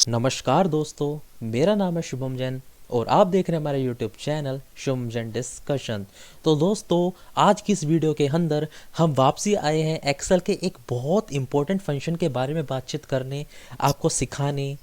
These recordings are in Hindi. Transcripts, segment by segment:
नमस्कार दोस्तों, मेरा नाम है शुभम जैन और आप देख रहे हैं हमारे YouTube channel Shubham Jain discussion. तो दोस्तों, आज की इस वीडियो के अंदर हम वापसी आए हैं एक्सेल के एक बहुत इंपॉर्टेंट फंक्शन के बारे में बातचीत करने, आपको सिखाने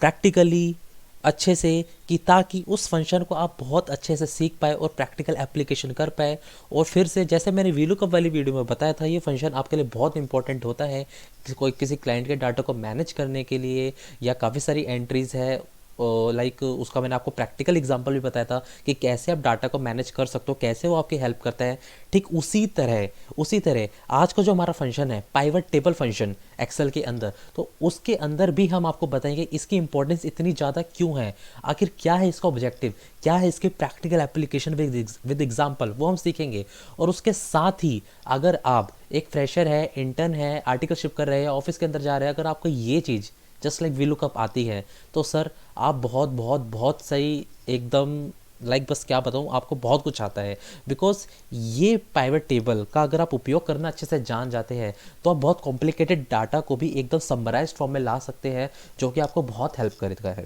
प्रैक्टिकली अच्छे से, कि ताकि उस फंक्शन को आप बहुत अच्छे से सीख पाए और प्रैक्टिकल एप्लीकेशन कर पाए। और फिर से जैसे मैंने वीलुकअप वाली वीडियो में बताया था, ये फंक्शन आपके लिए बहुत इंपॉर्टेंट होता है कोई किसी क्लाइंट के डाटा को मैनेज करने के लिए, या काफ़ी सारी एंट्रीज है लाइक उसका मैंने आपको प्रैक्टिकल एग्जांपल भी बताया था कि कैसे आप डाटा को मैनेज कर सकते हो, कैसे वो आपकी हेल्प करता है। ठीक उसी तरह आज का जो हमारा फंक्शन है पाइवट टेबल फंक्शन एक्सेल के अंदर, तो उसके अंदर भी हम आपको बताएंगे इसकी इंपॉर्टेंस इतनी ज़्यादा क्यों है, आखिर क्या है इसका ऑब्जेक्टिव, क्या है इसके प्रैक्टिकल एप्लीकेशन विद एग्जाम्पल, वो हम सीखेंगे। और उसके साथ ही अगर आप एक फ्रेशर है, इंटर्न है, आर्टिकलशिप कर रहे हैं, ऑफिस के अंदर जा रहे हैं, अगर आपको ये चीज़ जस्ट लाइक वीलुकअप आती है, तो सर आप बहुत बहुत बहुत सही एकदम लाइक बस क्या बताऊँ, आपको बहुत कुछ आता है। बिकॉज ये पाइवट टेबल का अगर आप उपयोग करना अच्छे से जान जाते हैं, तो आप बहुत कॉम्प्लिकेटेड डाटा को भी एकदम समराइज्ड फॉर्म में ला सकते हैं, जो कि आपको बहुत हेल्प करेगा है।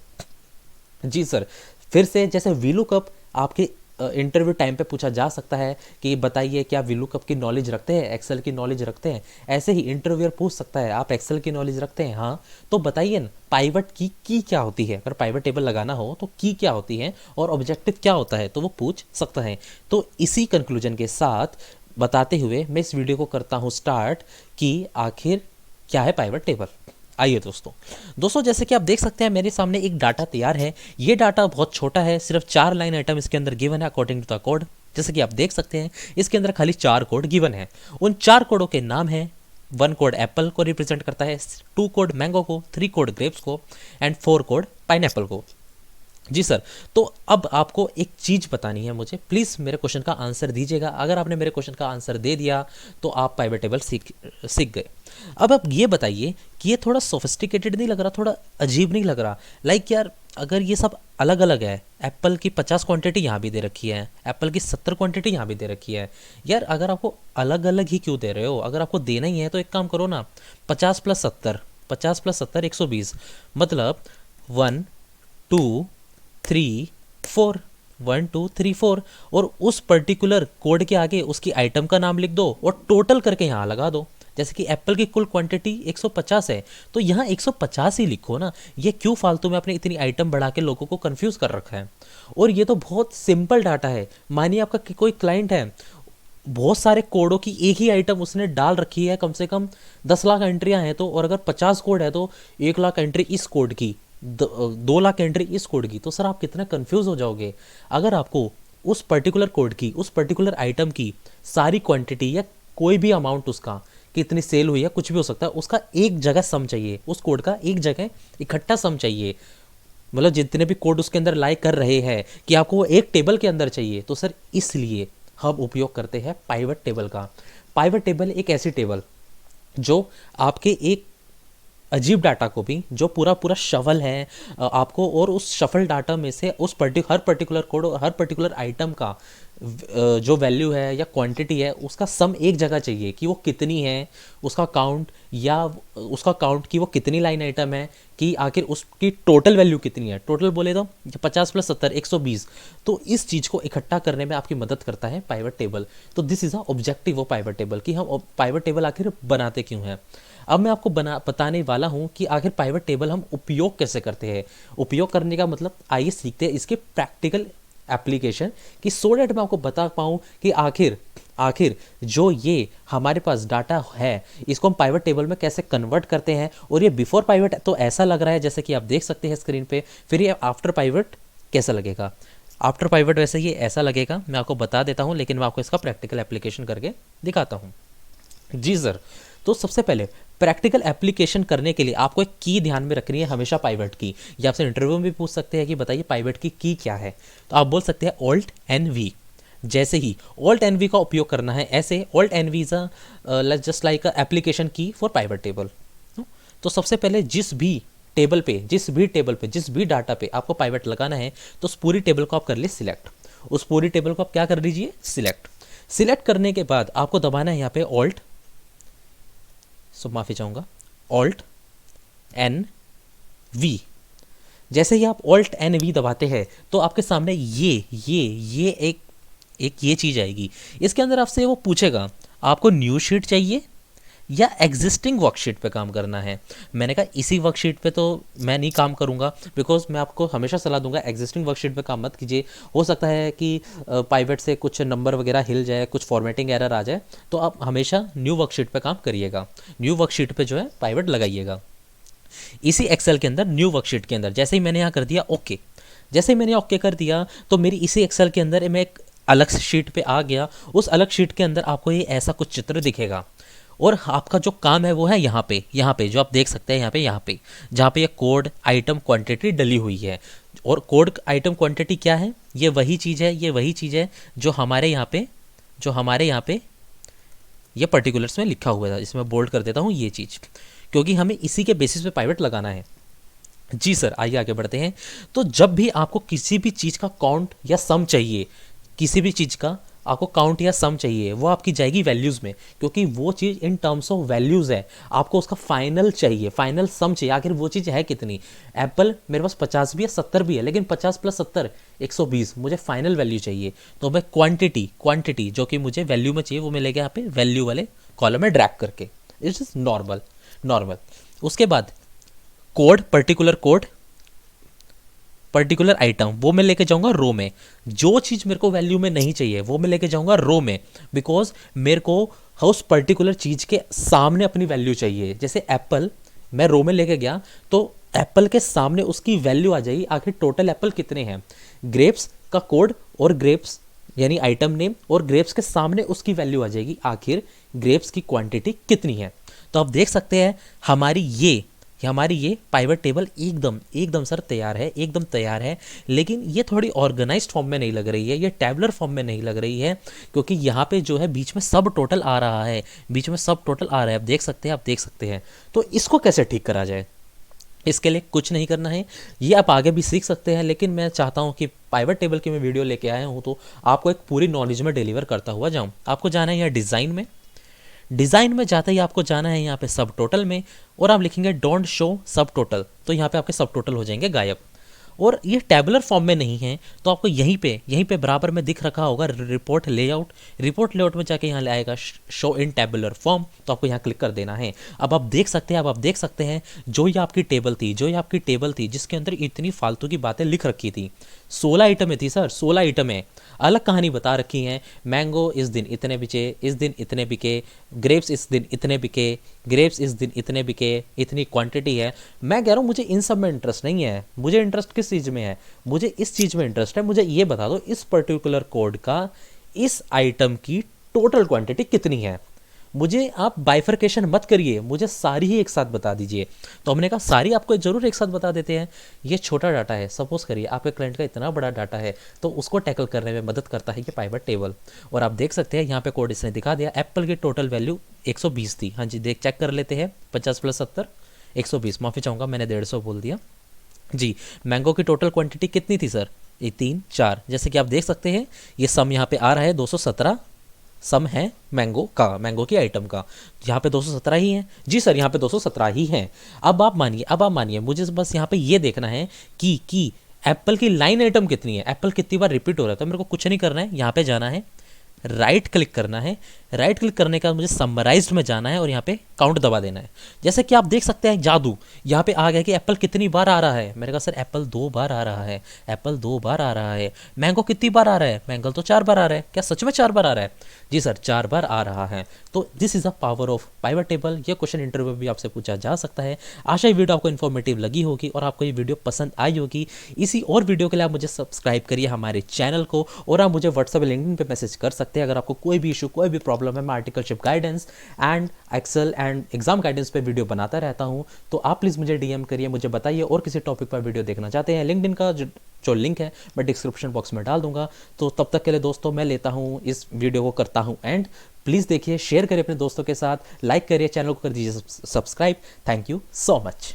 जी सर, फिर से जैसे वीलुकअप आपके इंटरव्यू टाइम पे पूछा जा सकता है कि बताइए क्या वीलुकअप की नॉलेज रखते हैं, एक्सेल की नॉलेज रखते हैं। ऐसे ही इंटरव्यूअर पूछ सकता है आप एक्सेल की नॉलेज रखते हैं, हाँ तो बताइए ना पाइवट की क्या होती है, अगर पाइवट टेबल लगाना हो तो की क्या होती है और ऑब्जेक्टिव क्या होता है, तो वो पूछ सकता है। तो इसी कंक्लूजन के साथ बताते हुए मैं इस वीडियो को करता हूँ स्टार्ट कि आखिर क्या है पाइवट टेबल। आइए दोस्तों जैसे कि आप देख सकते हैं मेरे सामने एक डाटा तैयार है। ये डाटा बहुत छोटा है, सिर्फ 4 लाइन आइटम इसके अंदर गिवन है अकॉर्डिंग टू द कोड। जैसे कि आप देख सकते हैं इसके अंदर खाली 4 कोड गिवन है। उन 4 कोडों के नाम है, 1 कोड एप्पल को रिप्रेजेंट करता है, 2 कोड मैंगो को, 3 कोड ग्रेप्स को एंड 4 कोड पाइनएप्पल को। जी सर, तो अब आपको एक चीज़ बतानी है मुझे, प्लीज़ मेरे क्वेश्चन का आंसर दीजिएगा। अगर आपने मेरे क्वेश्चन का आंसर दे दिया तो आप पाइवट टेबल सीख गए। अब आप ये बताइए कि ये थोड़ा सोफिस्टिकेटेड नहीं लग रहा, थोड़ा अजीब नहीं लग रहा? लाइक यार अगर ये सब अलग अलग है, एप्पल की 50 क्वांटिटी यहाँ भी दे रखी है, एप्पल की 70 क्वांटिटी यहाँ भी दे रखी है, यार अगर आपको अलग अलग ही क्यों दे रहे हो? अगर आपको देना ही है तो एक काम करो ना, 50 + 70 120, मतलब 1 2 3 4, 1 2 3 4, और उस पर्टिकुलर कोड के आगे उसकी आइटम का नाम लिख दो और टोटल करके यहाँ लगा दो। जैसे कि एप्पल की कुल क्वांटिटी 150 है, तो यहाँ 150 ही लिखो ना। ये क्यों फालतू में आपने इतनी आइटम बढ़ा के लोगों को कंफ्यूज कर रखा है? और ये तो बहुत सिंपल डाटा है। मानिए आपका कोई क्लाइंट है, बहुत सारे कोडों की एक ही आइटम उसने डाल रखी है, कम से कम 10 लाख एंट्रियां हैं, तो और अगर 50 कोड है तो 1 लाख एंट्री इस कोड की, 2 लाख एंट्री इस कोड की, तो सर आप कितना कंफ्यूज हो जाओगे। अगर आपको उस पर्टिकुलर कोड की, उस पर्टिकुलर आइटम की सारी क्वांटिटी या कोई भी अमाउंट उसका कितनी सेल हुई है, कुछ भी हो सकता है, उसका एक जगह सम चाहिए, उस कोड का एक जगह इकट्ठा सम चाहिए, मतलब जितने भी कोड उसके अंदर लाई कर रहे हैं कि आपको वो एक टेबल के अंदर चाहिए, तो सर इसलिए हम उपयोग करते हैं पाइवट टेबल का। पाइवट टेबल एक ऐसी टेबल जो आपके एक अजीब डाटा को भी, जो पूरा पूरा शफल है आपको, और उस शफल डाटा में से उस हर पर्टिकुलर कोड और हर पर्टिकुलर आइटम का जो वैल्यू है या क्वांटिटी है, उसका सम एक जगह चाहिए कि वो कितनी है, उसका काउंट, या उसका काउंट कि वो कितनी लाइन आइटम है, कि आखिर उसकी टोटल वैल्यू कितनी है। टोटल बोले तो 50 + 70 120। तो इस चीज़ को इकट्ठा करने में आपकी मदद करता है पाइवट टेबल। तो this is a objective of pivot table, कि हम पाइवट टेबल आखिर बनाते क्यों हैं। अब मैं आपको बताने वाला हूं कि आखिर पाइवट टेबल हम उपयोग कैसे करते हैं। उपयोग करने का मतलब आइए सीखते हैं इसके प्रैक्टिकल एप्लीकेशन, कि सो डेट मैं आपको बता पाऊँ कि आखिर आखिर जो ये हमारे पास डाटा है इसको हम पाइवट टेबल में कैसे कन्वर्ट करते हैं। और ये बिफोर पाइवट तो ऐसा लग रहा है जैसे कि आप देख सकते हैं स्क्रीन पे, फिर ये आफ्टर पाइवट कैसा लगेगा। आफ्टर पाइवट वैसे ये ऐसा लगेगा, मैं आपको बता देता हूँ, लेकिन मैं आपको इसका प्रैक्टिकल एप्लीकेशन करके दिखाता हूँ। जी सर, तो सबसे पहले प्रैक्टिकल एप्लीकेशन करने के लिए आपको एक की ध्यान में रखनी है हमेशा, पाइवट की। ये आपसे इंटरव्यू में भी पूछ सकते हैं कि बताइए पाइवट की क्या है, तो आप बोल सकते हैं ऑल्ट एन वी। जैसे ही ऑल्ट एन वी का उपयोग करना है, ऐसे alt N V is just like application की फॉर पाइवट टेबल। तो सबसे पहले जिस भी टेबल पे, जिस भी डाटा पे आपको पाइवट लगाना है, तो उस पूरी टेबल को आप कर लीजिए सिलेक्ट। उस पूरी टेबल को आप क्या कर लीजिए, सिलेक्ट। सिलेक्ट करने के बाद आपको दबाना है यहाँ पे ऑल्ट, माफी चाहूंगा, ऑल्ट एन वी। जैसे ही आप ऑल्ट एन वी दबाते हैं तो आपके सामने ये एक ये चीज़ आएगी। इसके अंदर आपसे वो पूछेगा आपको न्यू शीट चाहिए या एग्जिस्टिंग वर्कशीट पे काम करना है। मैंने कहा इसी वर्कशीट पे तो मैं नहीं काम करूंगा, बिकॉज मैं आपको हमेशा सलाह दूंगा एग्जिस्टिंग वर्कशीट पे काम मत कीजिए। हो सकता है कि पाइवट से कुछ नंबर वगैरह हिल जाए, कुछ फॉर्मेटिंग एरर आ जाए, तो आप हमेशा न्यू वर्कशीट पे काम करिएगा, न्यू वर्कशीट पे जो है पाइवट लगाइएगा। इसी एक्सेल के अंदर न्यू वर्कशीट के अंदर जैसे ही मैंने यहाँ कर दिया ओके, जैसे ही मैंने ओके कर दिया तो मेरी इसी एक्सेल के अंदर मैं एक अलग शीट पे आ गया। उस अलग शीट के अंदर आपको ये ऐसा कुछ चित्र दिखेगा और आपका जो काम है वो है यहाँ पे जो आप देख सकते हैं यहाँ पे जहाँ पे ये कोड आइटम क्वांटिटी डली हुई है। और कोड आइटम क्वांटिटी क्या है? ये वही चीज़ है जो हमारे यहाँ पे ये पर्टिकुलर्स में लिखा हुआ था। इसमें बोल्ड कर देता हूँ ये चीज़, क्योंकि हमें इसी के बेसिस पे पाइवट लगाना है। जी सर, आइए आगे बढ़ते हैं। तो जब भी आपको किसी भी चीज़ का काउंट या सम चाहिए, किसी भी चीज़ का आपको काउंट या सम चाहिए, वो आपकी जाएगी वैल्यूज़ में, क्योंकि वो चीज़ इन टर्म्स ऑफ वैल्यूज़ है। आपको उसका फाइनल चाहिए, फाइनल सम चाहिए, आखिर वो चीज़ है कितनी। एप्पल मेरे पास 50 भी है, 70 भी है, लेकिन 50 + 70 120, मुझे फाइनल वैल्यू चाहिए। तो मैं क्वांटिटी जो कि मुझे वैल्यू में चाहिए वो मैं लेके यहाँ पे वैल्यू वाले कॉलम में ड्रैग करके, इट्स इज नॉर्मल। उसके बाद कोड, पर्टिकुलर आइटम वो मैं लेके जाऊंगा रो में। जो चीज़ मेरे को वैल्यू में नहीं चाहिए वो मैं लेके जाऊंगा रो में, बिकॉज मेरे को उस पर्टिकुलर चीज़ के सामने अपनी वैल्यू चाहिए। जैसे एप्पल मैं रो में लेके गया तो एप्पल के सामने उसकी वैल्यू आ जाएगी, आखिर टोटल एप्पल कितने हैं। ग्रेप्स का कोड और ग्रेप्स यानी आइटम नेम और ग्रेप्स के सामने उसकी वैल्यू आ जाएगी, आखिर ग्रेप्स की क्वांटिटी कितनी है। तो आप देख सकते हैं हमारी ये पाइवट टेबल एकदम सर एकदम तैयार है। लेकिन ये थोड़ी ऑर्गेनाइज्ड फॉर्म में नहीं लग रही है, ये टैबुलर फॉर्म में नहीं लग रही है, क्योंकि यहाँ पे जो है बीच में सब टोटल आ रहा है, आप देख सकते हैं। तो इसको कैसे ठीक करा जाए, इसके लिए कुछ नहीं करना है, ये आप आगे भी सीख सकते हैं। लेकिन मैं चाहता हूँ कि पाइवट टेबल की मैं वीडियो लेके आया हूँ तो आपको एक पूरी नॉलेज में डिलीवर करता हुआ जाऊँ। आपको जाना है यहाँ डिज़ाइन में जाते ही आपको जाना है यहाँ पे सब टोटल में, और आप लिखेंगे डोंट शो सब टोटल, तो यहाँ पे आपके सब टोटल हो जाएंगे गायब। और ये टैबुलर फॉर्म में नहीं है तो आपको यहीं पे बराबर में दिख रखा होगा रिपोर्ट लेआउट में जाके यहाँ ले आएगा शो इन टैबुलर फॉर्म, तो आपको यहाँ क्लिक कर देना है। अब आप देख सकते हैं जो ये आपकी टेबल थी जिसके अंदर इतनी फालतू की बातें लिख रखी थी। 16 आइटमें थी सर, 16 आइटमें, अलग कहानी बता रखी हैं। मैंगो इस दिन इतने बिके, ग्रेप्स इस दिन इतने बिके, ग्रेप्स इस दिन इतने बिके, इतनी क्वांटिटी है। मैं कह रहा हूँ मुझे इन सब में इंटरेस्ट नहीं है, मुझे इंटरेस्ट किस चीज़ में है, मुझे इस चीज़ में इंटरेस्ट है। मुझे ये बता दो इस पर्टिकुलर कोड का इस आइटम की टोटल क्वांटिटी कितनी है। मुझे आप बाइफरकेशन मत करिए, मुझे सारी ही एक साथ बता दीजिए। तो हमने कहा सारी आपको ज़रूर एक साथ बता देते हैं। ये छोटा डाटा है, सपोज करिए आपके क्लाइंट का इतना बड़ा डाटा है तो उसको टैकल करने में मदद करता है ये पाइवट टेबल। और आप देख सकते हैं यहाँ पे कोड इसने दिखा दिया, एप्पल की टोटल वैल्यू 120 थी। हाँ जी, चेक कर लेते हैं, 50 + 70 120, माफ़ी चाहूँगा मैंने 150 बोल दिया जी। मैंगो की टोटल क्वांटिटी कितनी थी सर? ये 3 4, जैसे कि आप देख सकते हैं ये सम यहाँ पे आ रहा है 217 सम है मैंगो की आइटम का। यहाँ पे 217 ही है जी सर, यहाँ पे 217 ही है। अब आप मानिए मुझे बस यहाँ पे ये देखना है कि एप्पल की लाइन आइटम कितनी है, एप्पल कितनी बार रिपीट हो रहा है। तो मेरे को कुछ नहीं करना है, यहाँ पे जाना है, राइट क्लिक करना है, राइट क्लिक करने का मुझे समराइज्ड में जाना है और यहाँ पे काउंट दबा देना है। जैसे कि आप देख सकते हैं जादू यहाँ पे आ गया कि एप्पल कितनी बार आ रहा है। मैंने कहा सर एप्पल 2 बार आ रहा है, एप्पल 2 बार आ रहा है। मैंगो कितनी बार आ रहा है? मैंगो तो 4 बार आ रहा है। क्या सच में 4 बार आ रहा है? जी सर 4 बार आ रहा है। तो this is a power of pivot table. ये क्वेश्चन इंटरव्यू में भी आपसे पूछा जा सकता है। आशा ये वीडियो आपको इन्फॉर्मेटिव लगी होगी और आपको ये वीडियो पसंद आई होगी। इसी और वीडियो के लिए आप मुझे सब्सक्राइब करिए हमारे चैनल को, और आप मुझे व्हाट्सएप लिंक्डइन पे मैसेज कर सकते हैं अगर आपको कोई भी इशू, कोई भी प्रॉब्लम है। मैं articleship guidance and excel and exam guidance पे वीडियो बनाता रहता हूं, तो आप प्लीज़ मुझे डीएम करिए, मुझे बताइए और किसी टॉपिक पर वीडियो देखना चाहते हैं। लिंक्डइन का जो लिंक है मैं डिस्क्रिप्शन बॉक्स में डाल दूंगा। तो तब तक के लिए दोस्तों मैं लेता हूं इस वीडियो को करता हूं एंड। प्लीज़ देखिए, शेयर करिए अपने दोस्तों के साथ, लाइक करिए, चैनल को कर दीजिए subscribe. Thank you so much.